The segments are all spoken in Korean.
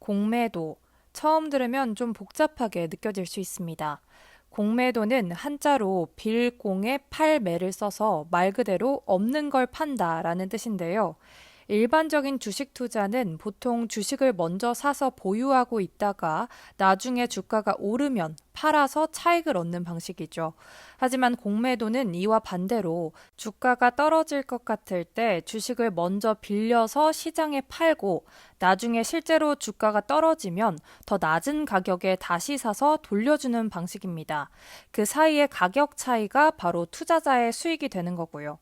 공매도. 처음 들으면 좀 복잡하게 느껴질 수 있습니다. 공매도는 한자로 빌공에 팔매를 써서 말 그대로 없는 걸 판다라는 뜻인데요. 일반적인 주식 투자는 보통 주식을 먼저 사서 보유하고 있다가 나중에 주가가 오르면 팔아서 차익을 얻는 방식이죠. 하지만 공매도는 이와 반대로 주가가 떨어질 것 같을 때 주식을 먼저 빌려서 시장에 팔고 나중에 실제로 주가가 떨어지면 더 낮은 가격에 다시 사서 돌려주는 방식입니다. 그 사이의 가격 차이가 바로 투자자의 수익이 되는 거고요.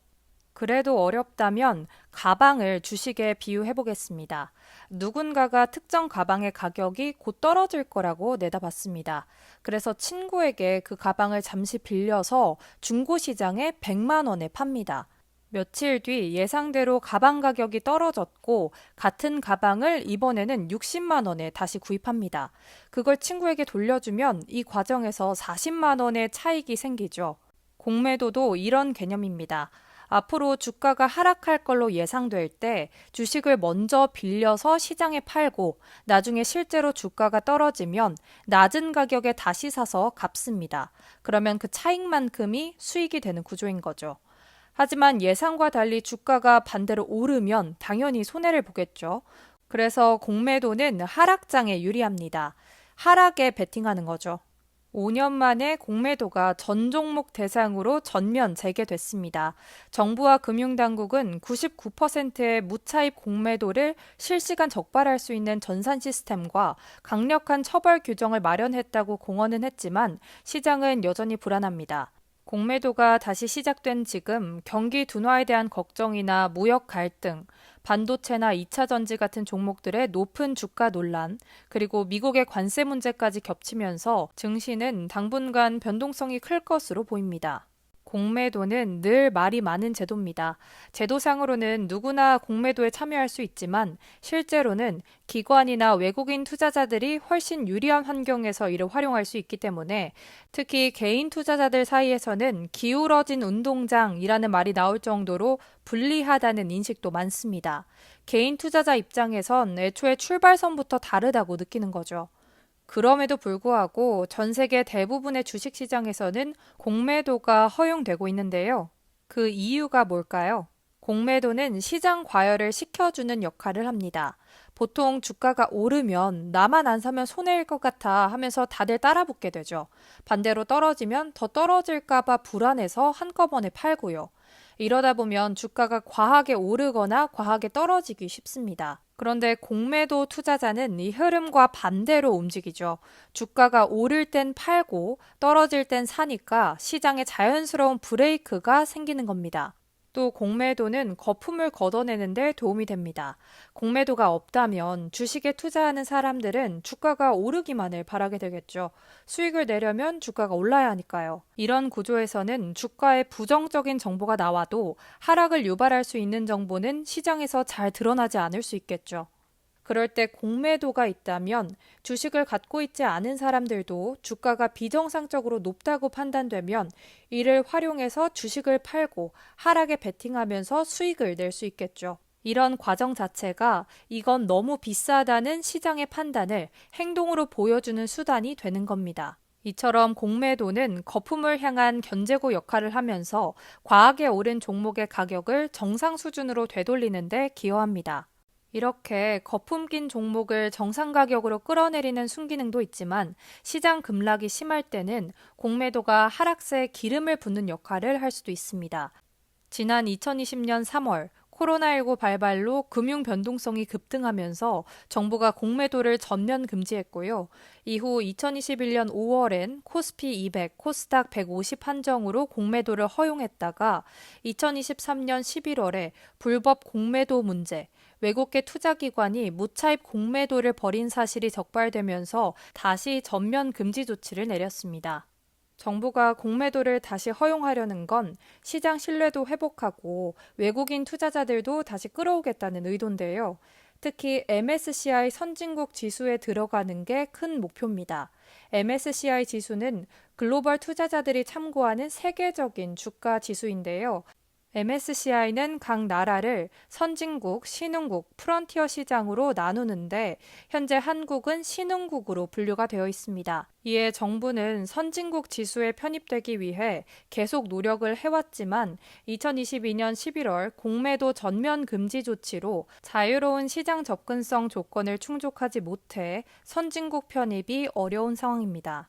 그래도 어렵다면 가방을 주식에 비유해 보겠습니다. 누군가가 특정 가방의 가격이 곧 떨어질 거라고 내다봤습니다. 그래서 친구에게 그 가방을 잠시 빌려서 중고시장에 100만 원에 팝니다. 며칠 뒤 예상대로 가방 가격이 떨어졌고 같은 가방을 이번에는 60만 원에 다시 구입합니다. 그걸 친구에게 돌려주면 이 과정에서 40만 원의 차익이 생기죠. 공매도도 이런 개념입니다. 앞으로 주가가 하락할 걸로 예상될 때 주식을 먼저 빌려서 시장에 팔고 나중에 실제로 주가가 떨어지면 낮은 가격에 다시 사서 갚습니다. 그러면 그 차익만큼이 수익이 되는 구조인 거죠. 하지만 예상과 달리 주가가 반대로 오르면 당연히 손해를 보겠죠. 그래서 공매도는 하락장에 유리합니다. 하락에 베팅하는 거죠. 5년 만에 공매도가 전 종목 대상으로 전면 재개됐습니다. 정부와 금융당국은 99%의 무차입 공매도를 실시간 적발할 수 있는 전산 시스템과 강력한 처벌 규정을 마련했다고 공언은 했지만 시장은 여전히 불안합니다. 공매도가 다시 시작된 지금 경기 둔화에 대한 걱정이나 무역 갈등, 반도체나 2차 전지 같은 종목들의 높은 주가 논란, 그리고 미국의 관세 문제까지 겹치면서 증시는 당분간 변동성이 클 것으로 보입니다. 공매도는 늘 말이 많은 제도입니다. 제도상으로는 누구나 공매도에 참여할 수 있지만 실제로는 기관이나 외국인 투자자들이 훨씬 유리한 환경에서 이를 활용할 수 있기 때문에 특히 개인 투자자들 사이에서는 기울어진 운동장이라는 말이 나올 정도로 불리하다는 인식도 많습니다. 개인 투자자 입장에선 애초에 출발선부터 다르다고 느끼는 거죠. 그럼에도 불구하고 전 세계 대부분의 주식시장에서는 공매도가 허용되고 있는데요. 그 이유가 뭘까요? 공매도는 시장 과열을 식혀주는 역할을 합니다. 보통 주가가 오르면 나만 안 사면 손해일 것 같아 하면서 다들 따라 붙게 되죠. 반대로 떨어지면 더 떨어질까봐 불안해서 한꺼번에 팔고요. 이러다 보면 주가가 과하게 오르거나 과하게 떨어지기 쉽습니다. 그런데 공매도 투자자는 이 흐름과 반대로 움직이죠. 주가가 오를 땐 팔고 떨어질 땐 사니까 시장에 자연스러운 브레이크가 생기는 겁니다. 또 공매도는 거품을 걷어내는 데 도움이 됩니다. 공매도가 없다면 주식에 투자하는 사람들은 주가가 오르기만을 바라게 되겠죠. 수익을 내려면 주가가 올라야 하니까요. 이런 구조에서는 주가에 부정적인 정보가 나와도 하락을 유발할 수 있는 정보는 시장에서 잘 드러나지 않을 수 있겠죠. 그럴 때 공매도가 있다면 주식을 갖고 있지 않은 사람들도 주가가 비정상적으로 높다고 판단되면 이를 활용해서 주식을 팔고 하락에 베팅하면서 수익을 낼 수 있겠죠. 이런 과정 자체가 이건 너무 비싸다는 시장의 판단을 행동으로 보여주는 수단이 되는 겁니다. 이처럼 공매도는 거품을 향한 견제구 역할을 하면서 과하게 오른 종목의 가격을 정상 수준으로 되돌리는 데 기여합니다. 이렇게 거품 낀 종목을 정상 가격으로 끌어내리는 순기능도 있지만 시장 급락이 심할 때는 공매도가 하락세에 기름을 붓는 역할을 할 수도 있습니다. 지난 2020년 3월 코로나19 발발로 금융 변동성이 급등하면서 정부가 공매도를 전면 금지했고요. 이후 2021년 5월엔 코스피 200, 코스닥 150 한정으로 공매도를 허용했다가 2023년 11월에 불법 공매도 문제, 외국계 투자기관이 무차입 공매도를 벌인 사실이 적발되면서 다시 전면 금지 조치를 내렸습니다. 정부가 공매도를 다시 허용하려는 건 시장 신뢰도 회복하고 외국인 투자자들도 다시 끌어오겠다는 의도인데요. 특히 MSCI 선진국 지수에 들어가는 게 큰 목표입니다. MSCI 지수는 글로벌 투자자들이 참고하는 세계적인 주가 지수인데요. MSCI는 각 나라를 선진국, 신흥국, 프론티어 시장으로 나누는데 현재 한국은 신흥국으로 분류가 되어 있습니다. 이에 정부는 선진국 지수에 편입되기 위해 계속 노력을 해왔지만 2022년 11월 공매도 전면 금지 조치로 자유로운 시장 접근성 조건을 충족하지 못해 선진국 편입이 어려운 상황입니다.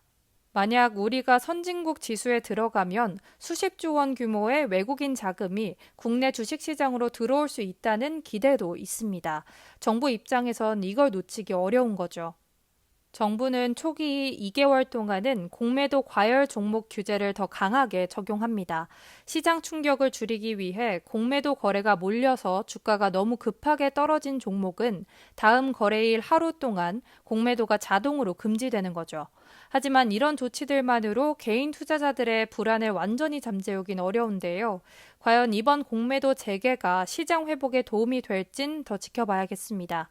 만약 우리가 선진국 지수에 들어가면 수십조 원 규모의 외국인 자금이 국내 주식시장으로 들어올 수 있다는 기대도 있습니다. 정부 입장에선 이걸 놓치기 어려운 거죠. 정부는 초기 2개월 동안은 공매도 과열 종목 규제를 더 강하게 적용합니다. 시장 충격을 줄이기 위해 공매도 거래가 몰려서 주가가 너무 급하게 떨어진 종목은 다음 거래일 하루 동안 공매도가 자동으로 금지되는 거죠. 하지만 이런 조치들만으로 개인 투자자들의 불안을 완전히 잠재우긴 어려운데요. 과연 이번 공매도 재개가 시장 회복에 도움이 될진 더 지켜봐야겠습니다.